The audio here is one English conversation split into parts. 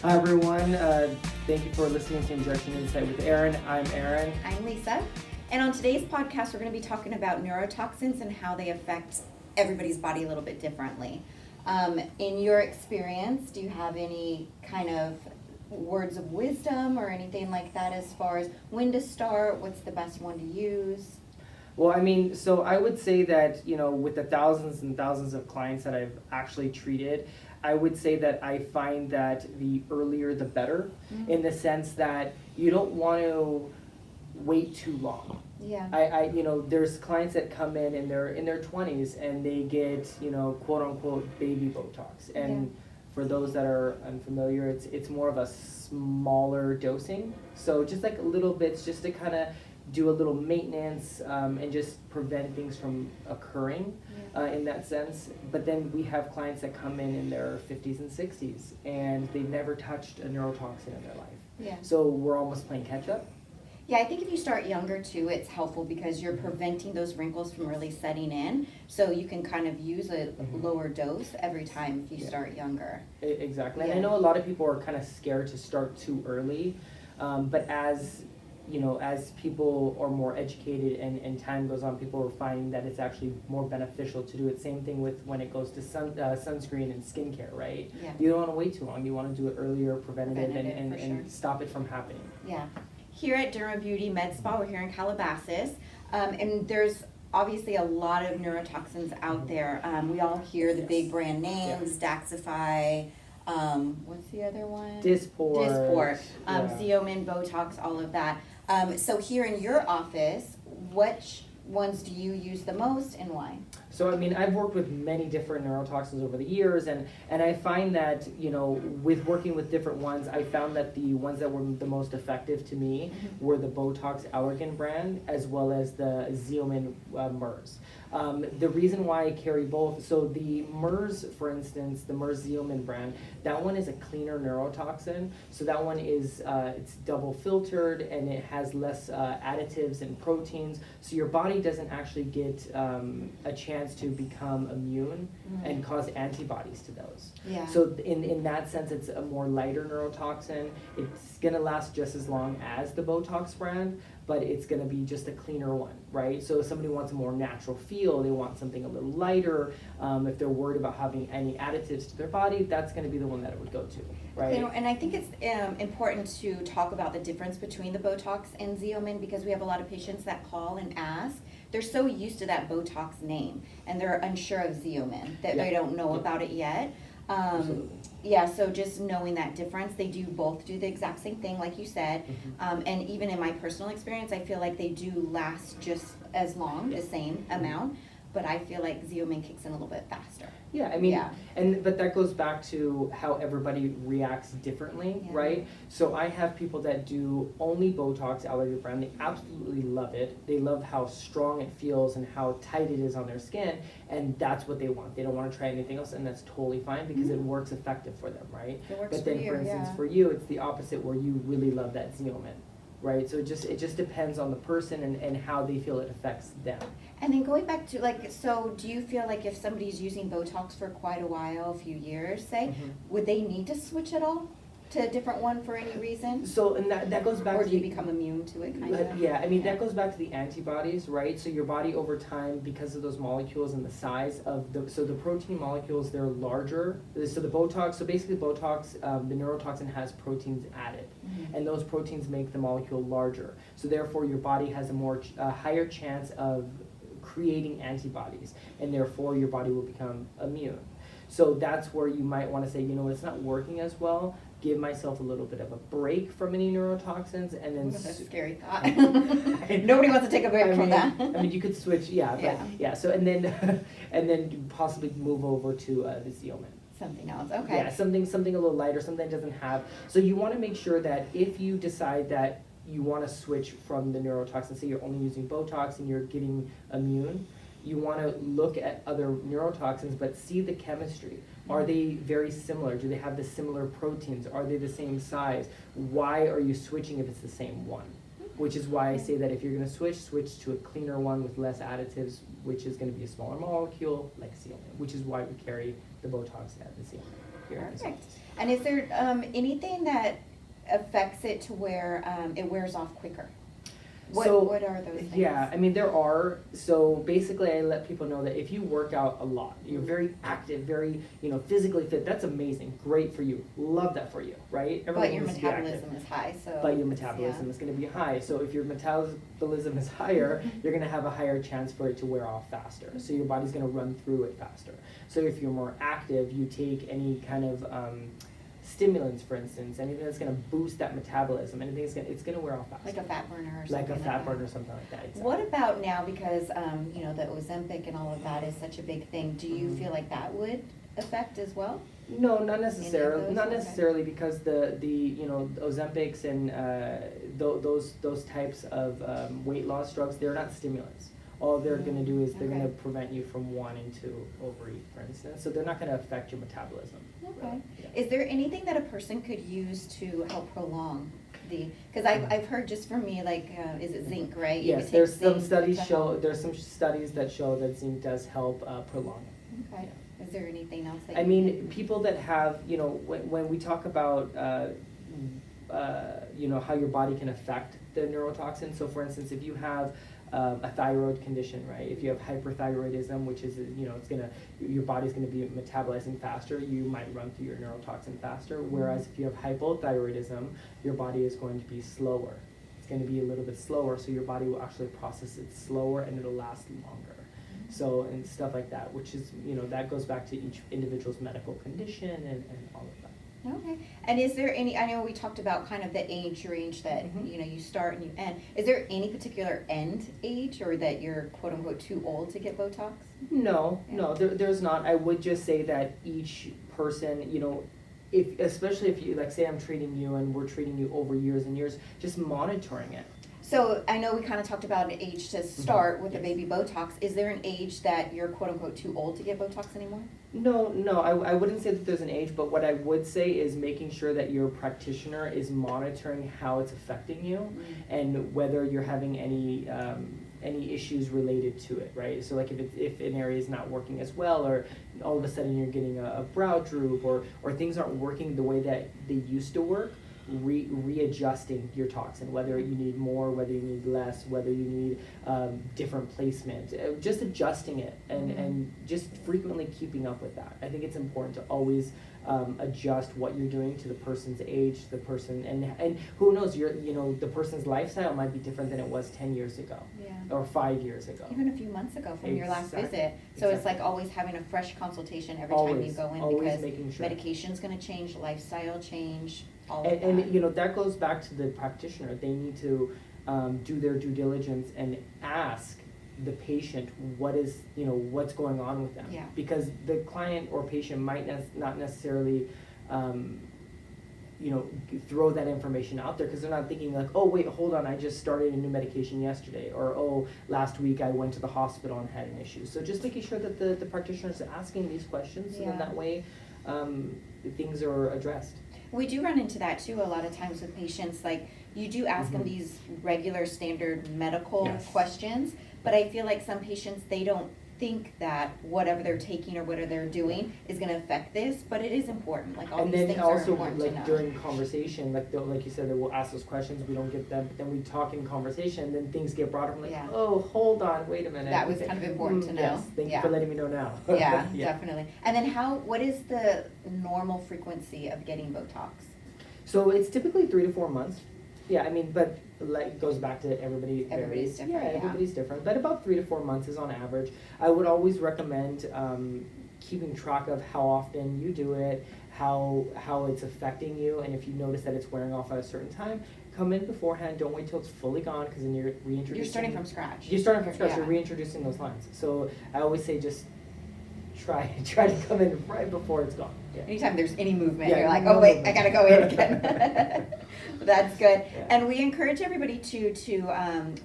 Hi everyone, thank you for listening to Injection Insight with Aaron. I'm Aaron. I'm Lisa. And on today's podcast, we're going to be talking about neurotoxins and how they affect everybody's body a little bit differently. In your experience, do you have any kind of words of wisdom or anything like that as far as when to start, what's the best one to use? Well, I mean, so I would say that, with the thousands and thousands of clients that I've actually treated, I would say that I find that the earlier the better, in the sense that you don't want to wait too long. Yeah. There's clients that come in they're in their 20s and they get, quote unquote baby Botox. And for those that are unfamiliar, it's more of a smaller dosing. So just like little bits just to kind of do a little maintenance and just prevent things from occurring in that sense. But then we have clients that come in their 50s and 60s and they've never touched a neurotoxin in their life. Yeah. So we're almost playing catch up. Yeah, I think if you start younger too, it's helpful because you're preventing those wrinkles from really setting in. So you can kind of use a lower dose every time if you start younger. Exactly. And I know a lot of people are kind of scared to start too early, but as people are more educated and time goes on, people are finding that it's actually more beneficial to do it. Same thing with when it goes to sunscreen and skincare, right? Yeah. You don't want to wait too long. You want to do it earlier, preventative and stop it from happening. Yeah. Here at Derma Beauty Med Spa, we're here in Calabasas, and there's obviously a lot of neurotoxins out there. We all hear the big brand names, Daxify, what's the other one? Dysport. Xeomin, Botox, all of that. So here in your office, which ones do you use the most and why? So, I mean, I've worked with many different neurotoxins over the years, and I find that, with working with different ones, I found that the ones that were the most effective to me were the Botox Allergan brand, as well as the Xeomin MERS. The reason why I carry both, so the MERS, for instance, the MERS Xeomin brand, that one is a cleaner neurotoxin. So that one is, it's double filtered and it has less additives and proteins. So your body doesn't actually get a chance to become immune and cause antibodies to those. Yeah. So in that sense, it's a more lighter neurotoxin. It's gonna last just as long as the Botox brand, but it's going to be just a cleaner one, right? So if somebody wants a more natural feel, they want something a little lighter, if they're worried about having any additives to their body, that's going to be the one that it would go to, right? And I think it's important to talk about the difference between the Botox and Xeomin because we have a lot of patients that call and ask. They're so used to that Botox name and they're unsure of Xeomin, that they don't know about it yet. So just knowing that difference, they do both do the exact same thing, like you said. And even in my personal experience, I feel like they do last just as long, the same amount. But I feel like Xeomin kicks in a little bit faster. Yeah, I mean, but that goes back to how everybody reacts differently, right? So I have people that do only Botox Allergan brand. They absolutely love it. They love how strong it feels and how tight it is on their skin, and that's what they want. They don't want to try anything else, and that's totally fine because it works effective for them, right? It works but then, for you, for instance, for you, it's the opposite where you really love that Xeomin. Right, so it just depends on the person and how they feel it affects them. And then going back to so do you feel like if somebody's using Botox for quite a while, a few years, say, would they need to switch at all to a different one for any reason? So, and that goes back or to do you become immune to it, kind of? Yeah, I mean, that goes back to the antibodies, right? So your body over time, because of those molecules and the size of the protein molecules, they're larger. So the Botox, so basically Botox, the neurotoxin has proteins added, and those proteins make the molecule larger. So therefore your body has a higher chance of creating antibodies, and therefore your body will become immune. So that's where you might want to say, it's not working as well. Give myself a little bit of a break from any neurotoxins, and then that's a scary thought. Nobody wants to take a break from that. I mean, you could switch, So and then possibly move over to the Xeomin. Something else, okay. Yeah, something a little lighter, something that doesn't have. So you want to make sure that if you decide that you want to switch from the neurotoxin, say you're only using Botox and you're getting immune, you want to look at other neurotoxins, but see the chemistry. Are they very similar? Do they have the similar proteins? Are they the same size? Why are you switching if it's the same one? Which is why I say that if you're going to switch to a cleaner one with less additives, which is going to be a smaller molecule, like Xeomin, which is why we carry the Botox and the Xeomin here. Perfect. And is there anything that affects it to where it wears off quicker? What are those things? Yeah, I mean, there are. So basically, I let people know that if you work out a lot, you're very active, very, physically fit, that's amazing. Great for you. Love that for you, right? But your metabolism is high, so. But your metabolism is going to be high. So if your metabolism is higher, you're going to have a higher chance for it to wear off faster. So your body's going to run through it faster. So if you're more active, you take any kind of stimulants, for instance, anything that's going to boost that metabolism, anything that's it's going to wear off faster. Like a fat burner or something. Like a fat burner or something like that. Exactly. What about now, because the Ozempic and all of that is such a big thing, do you feel like that would affect as well? No, not necessarily. Not Okay. necessarily, because the Ozempics and those types of weight loss drugs, they're not stimulants. All they're going to do is they're going to prevent you from wanting to overeat, for instance. So they're not going to affect your metabolism. Okay. Really. Yeah. Is there anything that a person could use to help prolong because I've heard, just for me, like, is it zinc, right? You Yes, would take there's some zinc studies to show. help. There's some studies that show that zinc does help prolong it. Okay. Is there anything else that I mean, people that have, when we talk about, how your body can affect the neurotoxin. So, for instance, if you have a thyroid condition, right? If you have hyperthyroidism, which is, your body's gonna be metabolizing faster, you might run through your neurotoxin faster. Whereas if you have hypothyroidism, your body is going to be slower. It's going to be a little bit slower, so your body will actually process it slower and it'll last longer. So, and stuff like that, which is, that goes back to each individual's medical condition and all of that. Okay. And is there any, I know we talked about kind of the age range that, you start and you end. Is there any particular end age, or that you're quote unquote too old to get Botox? No, there's not. I would just say that each person, especially if you, like, say I'm treating you and we're treating you over years and years, just monitoring it. So I know we kind of talked about an age to start with the baby Botox. Is there an age that you're quote unquote too old to get Botox anymore? No, I wouldn't say that there's an age, but what I would say is making sure that your practitioner is monitoring how it's affecting you and whether you're having any issues related to it, right? So like if an area is not working as well, or all of a sudden you're getting a brow droop, or things aren't working the way that they used to work, readjusting your toxin, whether you need more, whether you need less, whether you need different placement, just adjusting it and just frequently keeping up with that. I think it's important to always adjust what you're doing to the person's age, the person, and who knows, the person's lifestyle might be different than it was 10 years ago or 5 years ago. Even a few months ago from your last visit. So it's like always having a fresh consultation every time you go in, because medication's going to change, lifestyle change, all of that. And that goes back to the practitioner. They need to do their due diligence and ask the patient what's going on with them. Yeah. Because the client or patient might not necessarily throw that information out there, because they're not thinking like, oh wait, hold on, I just started a new medication yesterday, or oh, last week I went to the hospital and had an issue. So just making sure that the practitioner is asking these questions, so then that way things are addressed. We do run into that too a lot of times with patients. Like, you do ask them these regular standard medical questions, but I feel like some patients, they don't think that whatever they're taking or whatever they're doing is going to affect this, but it is important. Like, all these things are important to know. And then also, like, during conversation, like you said, that we'll ask those questions, we don't get them, but then we talk in conversation, and then things get brought up, like, oh, hold on, wait a minute. That was kind of important to know. Yes, thank you for letting me know now. Yeah, definitely. And then what is the normal frequency of getting Botox? So it's typically 3 to 4 months. Yeah, I mean, but like, it goes back to everybody's different. Yeah, everybody's different. But about 3 to 4 months is on average. I would always recommend keeping track of how often you do it, how it's affecting you, and if you notice that it's wearing off at a certain time, come in beforehand. Don't wait till it's fully gone, because then you're reintroducing. You're starting from scratch. You're reintroducing those lines. So I always say just try to come in right before it's gone. Yeah. Anytime there's any movement, you're like, oh wait, I gotta go in again. That's good. Yeah. And we encourage everybody to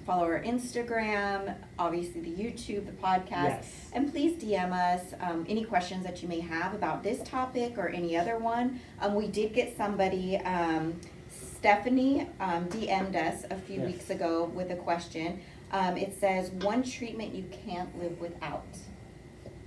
follow our Instagram, obviously the YouTube, the podcast, and please DM us any questions that you may have about this topic or any other one. We did get somebody, Stephanie, DM'd us a few weeks ago with a question. It says, one treatment you can't live without.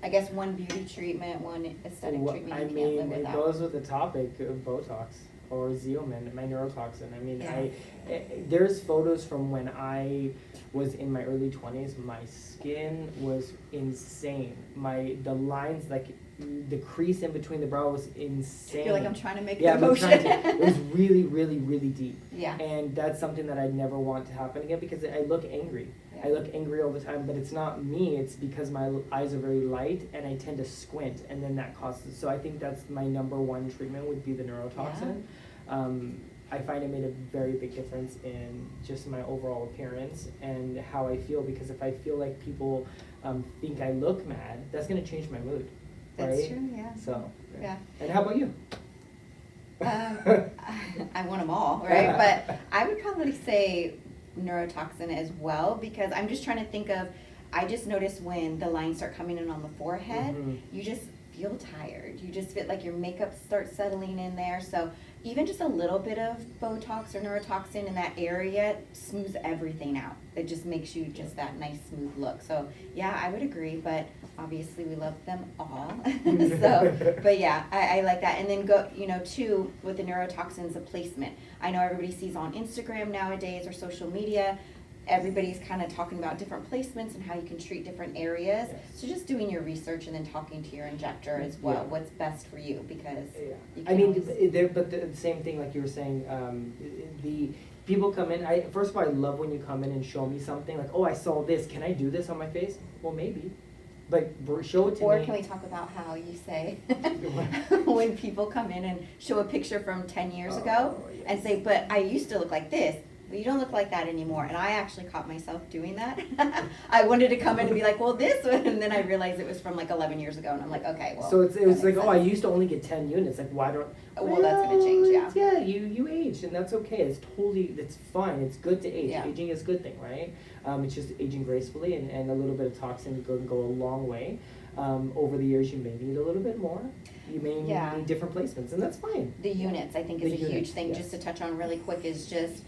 I guess one beauty treatment, one aesthetic treatment I you can't mean, live it without. goes with the topic of Botox or Xeomin, my neurotoxin. I mean, Yeah. there's photos from when I was in my early 20s. My skin was insane. The lines, like the crease in between the brow was insane. I feel like I'm trying to make Yeah, the I'm motion. trying to. It was really, really, really deep. Yeah. And that's something that I never want to happen again because I look angry. Yeah. I look angry all the time, but it's not me. It's because my eyes are very light and I tend to squint, and then that causes. So I think that's my number one treatment would be the neurotoxin. I find it made a very big difference in just my overall appearance and how I feel, because if I feel like people think I look mad, that's going to change my mood. That's right? true, yeah. So, Yeah. And how about you? I want them all, right? But I would probably say neurotoxin as well, because I'm just trying to think of, I just noticed when the lines start coming in on the forehead, you just feel tired. You just feel like your makeup starts settling in there. So even just a little bit of Botox or neurotoxin in that area smooths everything out. It just makes you just that nice smooth look. So yeah, I would agree, but obviously we love them all. So, but yeah, I like that. And then too, with the neurotoxins, the placement. I know everybody sees on Instagram nowadays or social media, everybody's kind of talking about different placements and how you can treat different areas. Yes. So just doing your research and then talking to your injector as well. Yeah. What's best for you, because you I can mean, always- but the same thing, like you were saying, the people come in. First of all, I love when you come in and show me something like, oh, I saw this. Can I do this on my face? Well, maybe. But show it to Or me. can we talk about how you say when people come in and show a picture from 10 years ago yes. and say, but I used to look like this, but you don't look like that anymore. And I actually caught myself doing that. I wanted to come in and be like, well, this one, and then I realized it was from like 11 years ago, and I'm like, okay, well. So it was that like, makes oh, I sense. used to only get 10 units. Like, why don't? Well, that's gonna change, yeah. Yeah, you aged, and that's okay. It's fine. It's good to age. Yeah. Aging is a good thing, right? It's just aging gracefully, and a little bit of toxin can go a long way. Over the years, you may need a little bit more. You may Yeah. need different placements, and that's fine. The units, I think, is The a huge units, thing. yes. Just to touch on really quick is just,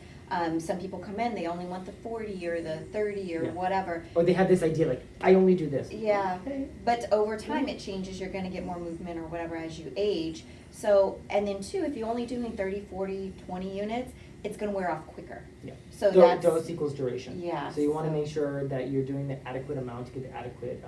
some people come in, they only want the 40 or the 30 or Yeah. whatever. Or they have this idea like, I only do this. Yeah, Okay. but over time it changes. You're gonna get more movement or whatever as you age. So, and then too, if you're only doing 30, 40, 20 units, it's gonna wear off quicker. Yeah. So Dose equals duration. Yeah, So you want to so- make sure that you're doing the adequate amount to get the adequate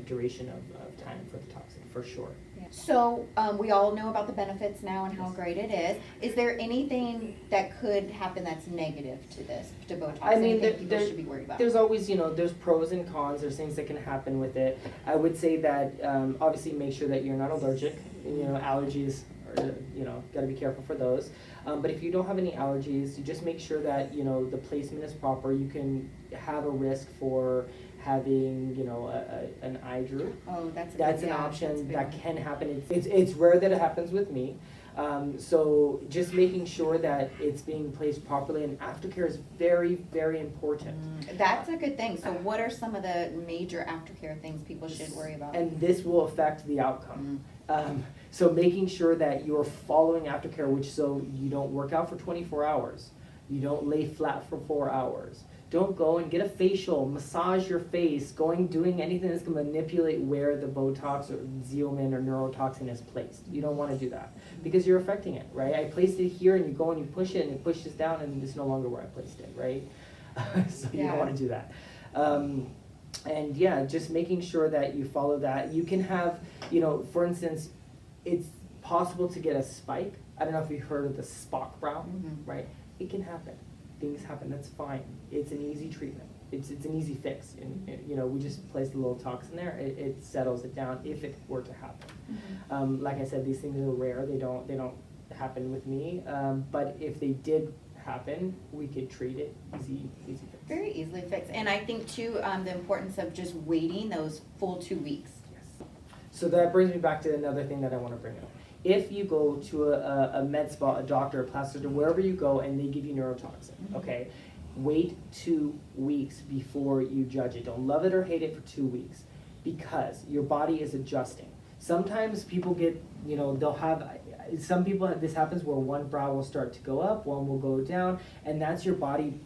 duration of time for the toxin, for sure. So, we all know about the benefits now and how great it is. Is there anything that could happen that's negative to this, to Botox? I mean, Anything people should be worried about? there's always, there's pros and cons. There's things that can happen with it. I would say that obviously make sure that you're not allergic. Allergies are, got to be careful for those. But if you don't have any allergies, you just make sure that, the placement is proper. You can have a risk for having, an eye droop. Oh, that's That's a big, an yeah, that's a option big that one. can happen. It's rare that it happens with me. So just making sure that it's being placed properly, and aftercare is very, very important. That's a good thing. So what are some of the major aftercare things people should worry about? And this will affect the outcome. So making sure that you're following aftercare, so you don't work out for 24 hours. You don't lay flat for 4 hours. Don't go and get a facial, massage your face, doing anything that's going to manipulate where the Botox or Xeomin or neurotoxin is placed. You don't want to do that because you're affecting it, right? I placed it here, and you go and you push it, and it pushes down, and it's no longer where I placed it, right? So you don't want to do that. And yeah, just making sure that you follow that. You can have, for instance, it's possible to get a spike. I don't know if you've heard of the Spock brow, right? It can happen. Things happen. That's fine. It's an easy treatment. It's an easy fix. And we just place a little toxin there. It settles it down if it were to happen. Like I said, these things are rare. They don't happen with me. But if they did happen, we could treat it. Easy fix. Very easily fixed. And I think too, the importance of just waiting those full 2 weeks. Yes. So that brings me back to another thing that I want to bring up. If you go to a med spa, a doctor, a plastic surgeon, wherever you go, and they give you neurotoxin, okay, wait 2 weeks before you judge it. Don't love it or hate it for 2 weeks, because your body is adjusting. Sometimes people get, some people, this happens where one brow will start to go up, one will go down, and that's your body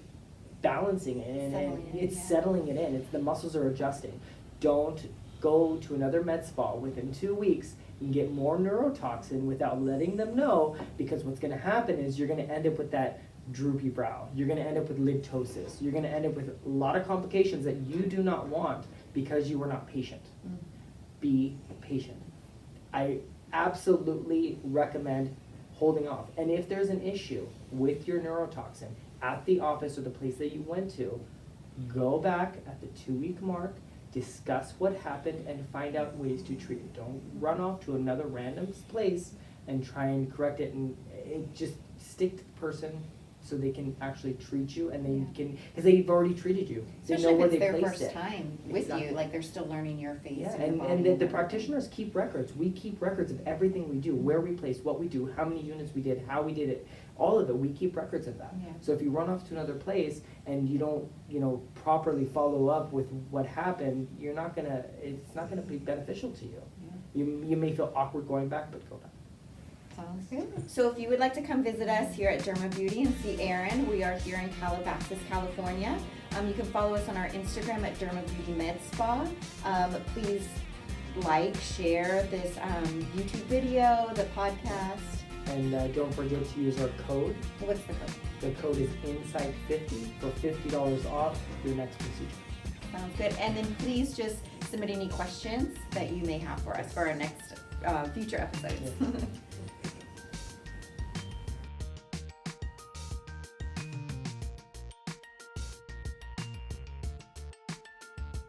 balancing it, and it's settling it in. The muscles are adjusting. Don't go to another med spa within 2 weeks and get more neurotoxin without letting them know, because what's gonna happen is you're gonna end up with that droopy brow. You're gonna end up with liptosis. You're gonna end up with a lot of complications that you do not want because you were not patient. Be patient. I absolutely recommend holding off. And if there's an issue with your neurotoxin at the office or the place that you went to, go back at the 2-week mark, discuss what happened, and find out ways to treat it. Don't run off to another random place and try and correct it, and just stick to the person so they can actually treat you, and they can, because they've already treated you. They know Especially where if they it's their placed first it. time with Exactly. you, like they're still learning your face Yeah, and your and body. the practitioners keep records. We keep records of everything we do, where we place, what we do, how many units we did, how we did it, all of it. We keep records of that. Yeah. So if you run off to another place and you don't, properly follow up with what happened, it's not gonna be beneficial to you. You may feel awkward going back, but go back. Sounds good. So if you would like to come visit us here at Derma Beauty and see Aaron, we are here in Calabasas, California. You can follow us on our Instagram at Derma Beauty Med Spa. Please like, share this YouTube video, the podcast. And don't forget to use our code. What's the code? The code is INSIGHT50 for $50 off your next procedure. Sounds good. And then please just submit any questions that you may have for us for our next future episodes.